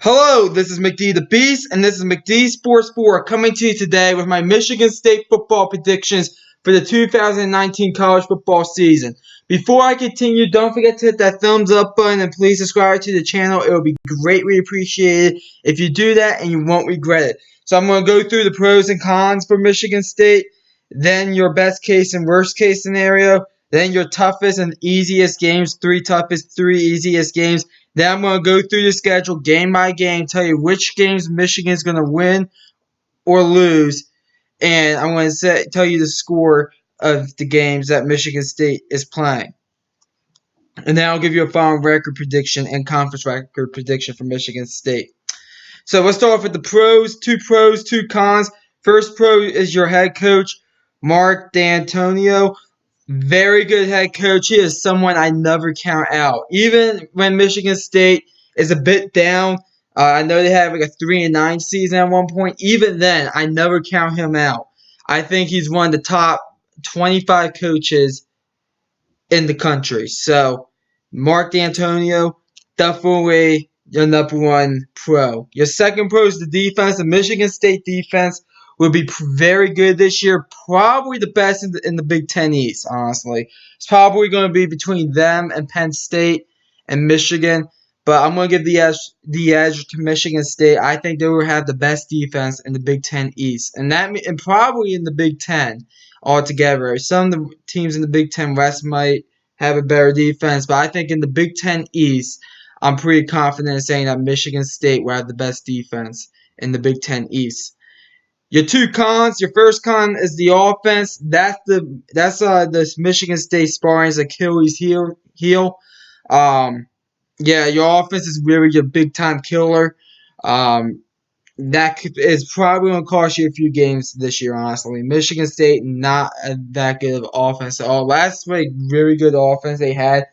Hello, this is McD the Beast, and this is McD Sports 4 coming to you today with my Michigan State football predictions for the 2019 college football season. Before I continue, don't forget to hit that thumbs up button and please subscribe to the channel. It will be greatly appreciated if you do that, and you won't regret it. So I'm going to go through the pros and cons for Michigan State, then your best case and worst case scenario, then your toughest and easiest games, three toughest, three easiest games. Then I'm going to go through the schedule game by game, tell you which games Michigan's going to win or lose, and I'm going to tell you the score of the games that Michigan State is playing. And then I'll give you a final record prediction and conference record prediction for Michigan State. So let's start off with the pros, two cons. First pro is your head coach, Mark Dantonio. Very good head coach. He is someone I never count out. Even when Michigan State is a bit down, I know they have like a 3-9 season at one point. Even then, I never count him out. I think he's one of the top 25 coaches in the country. So, Mark Dantonio, definitely your number one pro. Your second pro is the defense. The Michigan State defense will be very good this year. Probably the best in the Big Ten East, honestly. It's probably going to be between them and Penn State and Michigan. But I'm going to give the edge to Michigan State. I think they will have the best defense in the Big Ten East. And probably in the Big Ten altogether. Some of the teams in the Big Ten West might have a better defense, but I think in the Big Ten East, I'm pretty confident in saying that Michigan State will have the best defense in the Big Ten East. Your two cons. Your first con is the offense. That's this Michigan State Spartans Achilles heel. Your offense is really your big time killer. That is probably going to cost you a few games this year, honestly. Michigan State, not that good of offense at all. Last week, really good offense they had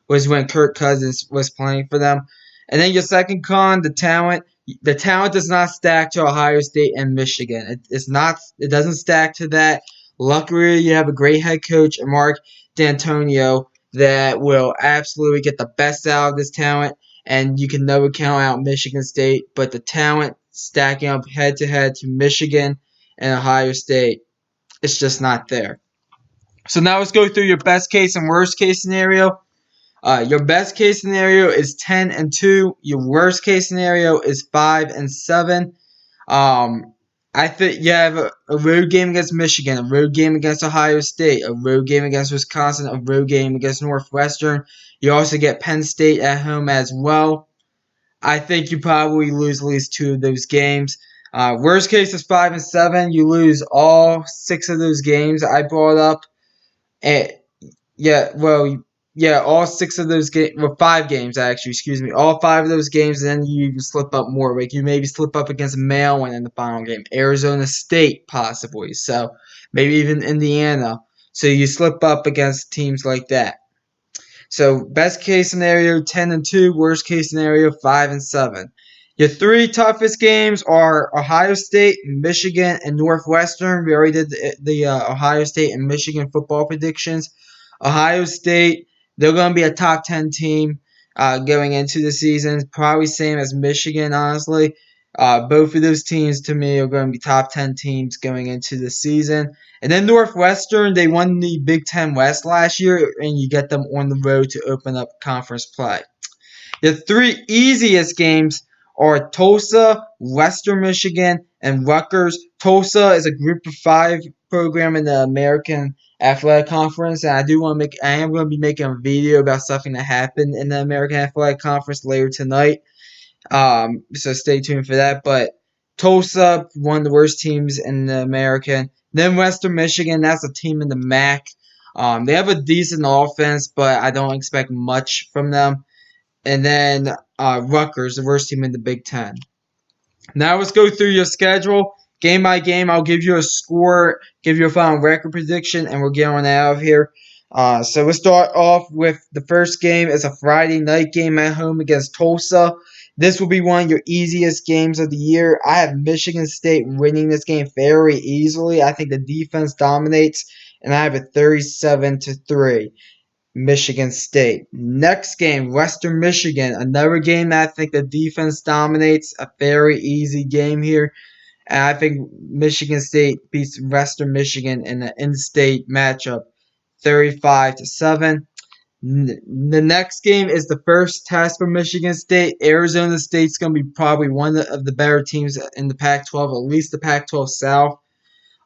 was when Kirk Cousins was playing for them. And then your second con, the talent. The talent does not stack to Ohio State and Michigan. It doesn't stack to that. Luckily, you have a great head coach, Mark Dantonio, that will absolutely get the best out of this talent. And you can never count out Michigan State, but the talent stacking up head-to-head to Michigan and Ohio State, it's just not there. So now let's go through your best case and worst case scenario. Your best case scenario is 10-2. Your worst case scenario is 5-7. I think you have a road game against Michigan, a road game against Ohio State, a road game against Wisconsin, a road game against Northwestern. You also get Penn State at home as well. I think you probably lose at least two of those games. Worst case is 5-7. You lose all 6 of those games I brought up. All 6 of those games. Well, 5 games actually. Excuse me. All 5 of those games, and then you slip up more. Like you maybe slip up against Maryland in the final game, Arizona State possibly. So maybe even Indiana. So you slip up against teams like that. So best case scenario 10-2, worst case scenario 5-7. Your 3 toughest games are Ohio State, Michigan, and Northwestern. We already did the Ohio State and Michigan football predictions. Ohio State, they're going to be a top 10 team going into the season. Probably same as Michigan, honestly. Both of those teams, to me, are going to be top 10 teams going into the season. And then Northwestern, they won the Big Ten West last year, and you get them on the road to open up conference play. The 3 easiest games are Tulsa, Western Michigan, and Rutgers. Tulsa is a Group of 5 program in the American Athletic Conference, and I am going to be making a video about something that happened in the American Athletic Conference later tonight. So stay tuned for that. But Tulsa, one of the worst teams in the American. Then Western Michigan, that's a team in the MAC. They have a decent offense, but I don't expect much from them. And then Rutgers, the worst team in the Big Ten. Now let's go through your schedule. Game by game, I'll give you a score, give you a final record prediction, and we'll get on out of here. So we'll start off with the first game. It's a Friday night game at home against Tulsa. This will be one of your easiest games of the year. I have Michigan State winning this game very easily. I think the defense dominates, and I have it 37-3. Michigan State. Next game, Western Michigan. Another game that I think the defense dominates. A very easy game here. And I think Michigan State beats Western Michigan in an in-state matchup 35-7. The next game is the first test for Michigan State. Arizona State's going to be probably one of the better teams in the Pac-12, at least the Pac-12 South.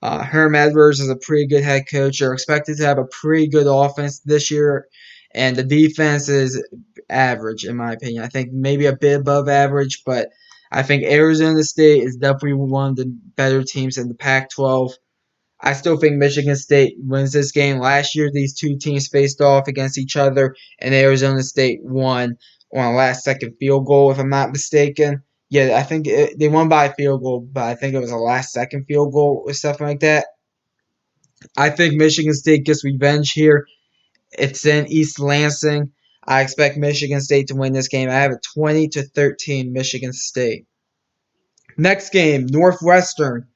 Herm Edwards is a pretty good head coach. They're expected to have a pretty good offense this year, and the defense is average, in my opinion. I think maybe a bit above average, but I think Arizona State is definitely one of the better teams in the Pac-12. I still think Michigan State wins this game. Last year, these two teams faced off against each other, and Arizona State won on a last-second field goal, if I'm not mistaken. Yeah, I think they won by a field goal, but I think it was a last-second field goal or something like that. I think Michigan State gets revenge here. It's in East Lansing. I expect Michigan State to win this game. I have a 20-13 Michigan State. Next game, Northwestern.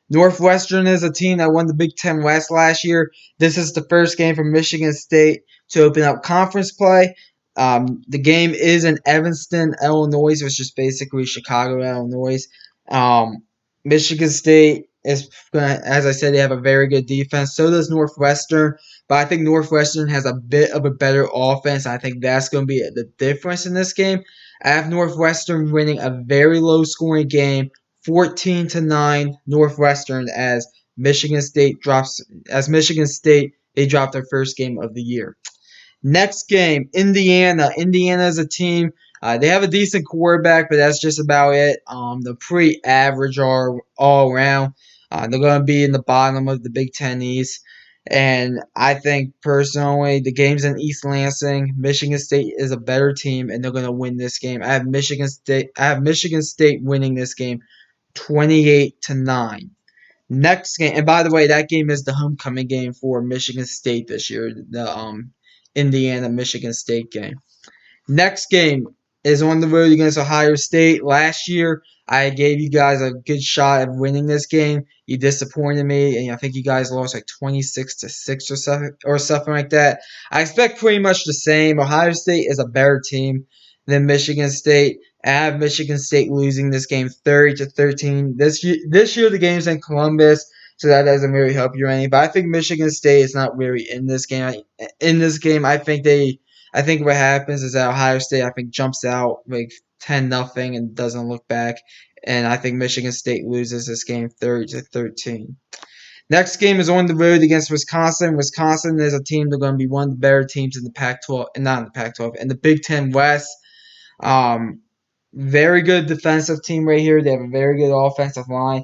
Northwestern is a team that won the Big Ten West last year. This is the first game for Michigan State to open up conference play. The game is in Evanston, Illinois, which is basically Chicago, Illinois. Michigan State is gonna, as I said, they have a very good defense. So does Northwestern, but I think Northwestern has a bit of a better offense. I think that's going to be the difference in this game. I have Northwestern winning a very low-scoring game, 14-9 Northwestern, as Michigan State they drop their first game of the year. Next game, Indiana. Indiana is a team. They have a decent quarterback, but that's just about it. They're pretty average all around. They're going to be in the bottom of the Big Ten East. And I think personally, the game's in East Lansing. Michigan State is a better team, and they're going to win this game. I have Michigan State winning this game 28-9. Next game, and by the way, that game is the homecoming game for Michigan State this year. The Indiana Michigan State game. Next game is on the road against Ohio State. Last year, I gave you guys a good shot of winning this game. You disappointed me, and I think you guys lost like 26-6 or something like that. I expect pretty much the same. Ohio State is a better team than Michigan State. I have Michigan State losing this game 30-13. This year the game's in Columbus, so that doesn't really help you any. But I think Michigan State is not really in this game. I think what happens is that Ohio State, I think, jumps out like 10-0 and doesn't look back. And I think Michigan State loses this game 30-13. Next game is on the road against Wisconsin. Wisconsin is a team that's going to be one of the better teams in the Pac-12, and not in the Pac-12, in the Big Ten West. Very good defensive team right here. They have a very good offensive line.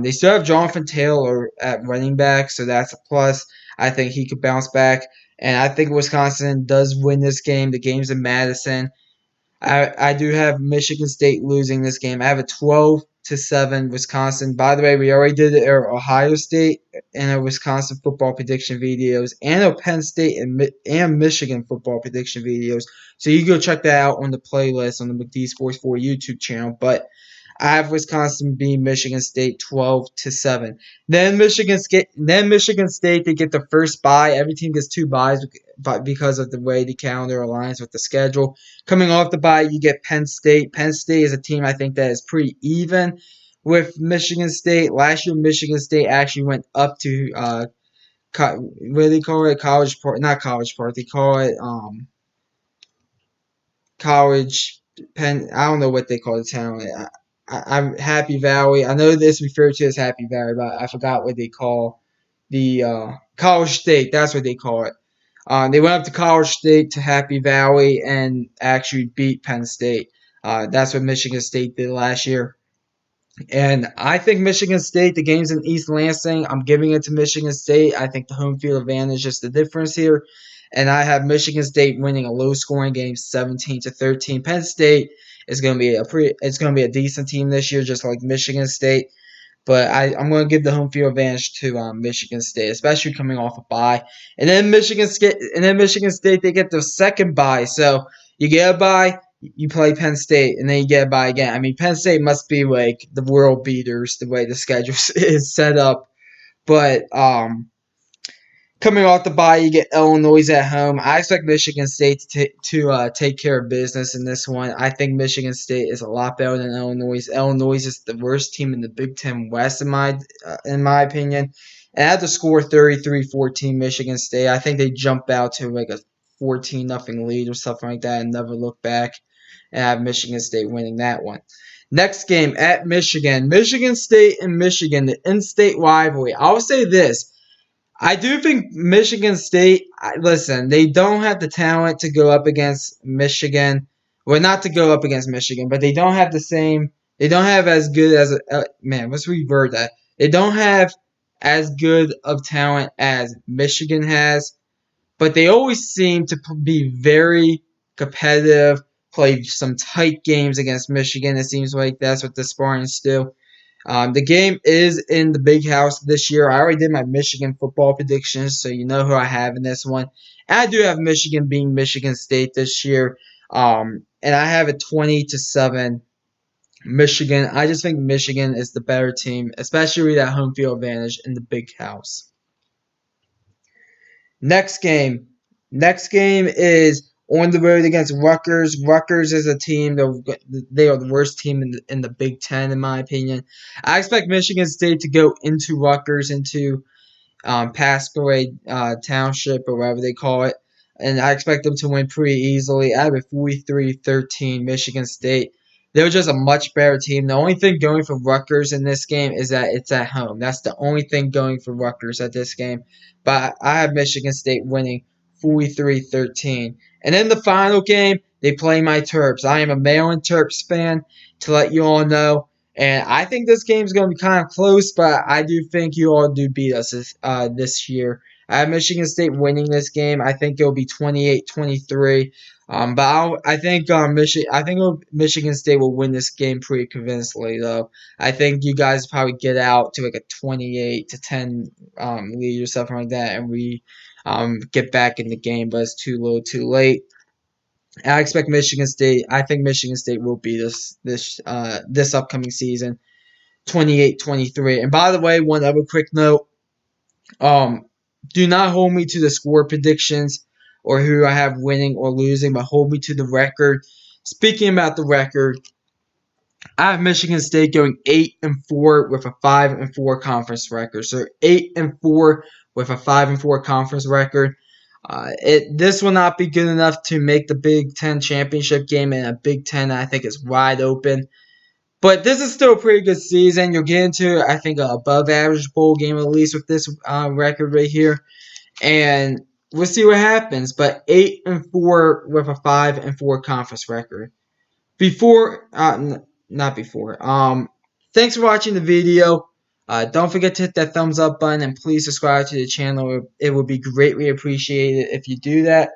They still have Jonathan Taylor at running back, so that's a plus. I think he could bounce back. And I think Wisconsin does win this game. The game's in Madison. I do have Michigan State losing this game. I have a 12-7 Wisconsin. By the way, we already did our Ohio State and our Wisconsin football prediction videos, and our Penn State and Michigan football prediction videos. So you can go check that out on the playlist on the McD Sports 4 YouTube channel. But I have Wisconsin beating Michigan State 12-7. Then Michigan State they get the first bye. Every team gets two byes because of the way the calendar aligns with the schedule. Coming off the bye, you get Penn State. Penn State is a team I think that is pretty even with Michigan State. Last year, Michigan State actually went up to what do they call it? College Park, not College Park. They call it College Penn. I don't know what they call the town. I'm Happy Valley. I know this referred to as Happy Valley, but I forgot what they call the College State. That's what they call it. They went up to College State to Happy Valley and actually beat Penn State. That's what Michigan State did last year. And I think Michigan State, the game's in East Lansing. I'm giving it to Michigan State. I think the home field advantage is the difference here. And I have Michigan State winning a low-scoring game, 17-13. Penn State is going to be a decent team this year, just like Michigan State. But I'm going to give the home field advantage to Michigan State, especially coming off a bye. And then Michigan State, they get the second bye. So you get a bye, you play Penn State, and then you get a bye again. I mean, Penn State must be like the world beaters the way the schedule is set up. But Coming off the bye, you get Illinois at home. I expect Michigan State to take care of business in this one. I think Michigan State is a lot better than Illinois. Illinois is the worst team in the Big Ten West in my opinion. And I have to score 33-14 Michigan State. I think they jump out to like a 14-0 lead or something like that and never look back. And I have Michigan State winning that one. Next game at Michigan. Michigan State and Michigan, the in-state rivalry. I'll say this. I do think Michigan State, listen, they don't have the talent to go up against Michigan. Well, not to go up against Michigan, but they don't have the same, they don't have as good as, man, let's revert that. They don't have as good of talent as Michigan has, but they always seem to be very competitive, play some tight games against Michigan. It seems like that's what the Spartans do. The game is in the big house this year. I already did my Michigan football predictions, so you know who I have in this one. And I do have Michigan being Michigan State this year. And I have it 20-7 Michigan. I just think Michigan is the better team, especially with that home field advantage in the big house. Next game. Next game is on the road against Rutgers. Rutgers is a team they are the worst team in the Big Ten in my opinion. I expect Michigan State to go into Rutgers into Pasquale Township or whatever they call it, and I expect them to win pretty easily. I have a 43-13 Michigan State. They're just a much better team. The only thing going for Rutgers in this game is that it's at home. That's the only thing going for Rutgers at this game. But I have Michigan State winning 43-13. And in the final game, they play my Terps. I am a Maryland Terps fan, to let you all know. And I think this game's going to be kind of close, but I do think you all do beat us this year. I have Michigan State winning this game. I think it'll be 28-23. But I think Michigan State will win this game pretty convincingly, though. I think you guys probably get out to like a 28-10 lead or something like that, and we get back in the game, but it's too little, too late. I expect Michigan State. I think Michigan State will beat us this upcoming season, 28-23. And by the way, one other quick note: do not hold me to the score predictions or who I have winning or losing, but hold me to the record. Speaking about the record, I have Michigan State going 8-4 with a 5-4 conference record. So 8-4 with a 5-4 conference record. This will not be good enough to make the Big Ten championship game, and a Big Ten I think is wide open. But this is still a pretty good season. You'll get into, I think, an above-average bowl game at least with this record right here, and we'll see what happens. But 8-4 with a 5-4 conference record. Not before. Thanks for watching the video. Don't forget to hit that thumbs up button and please subscribe to the channel. It would be greatly appreciated if you do that.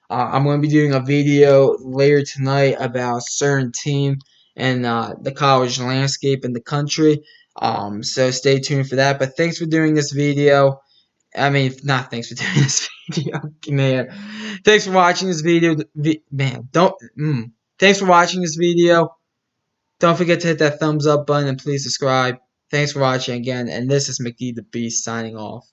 I'm going to be doing a video later tonight about a certain team and the college landscape in the country. So stay tuned for that. But thanks for doing this video. I mean, not thanks for doing this video, man. Thanks for watching this video, man. Thanks for watching this video. Don't forget to hit that thumbs up button and please subscribe. Thanks for watching again, and this is McD the Beast signing off.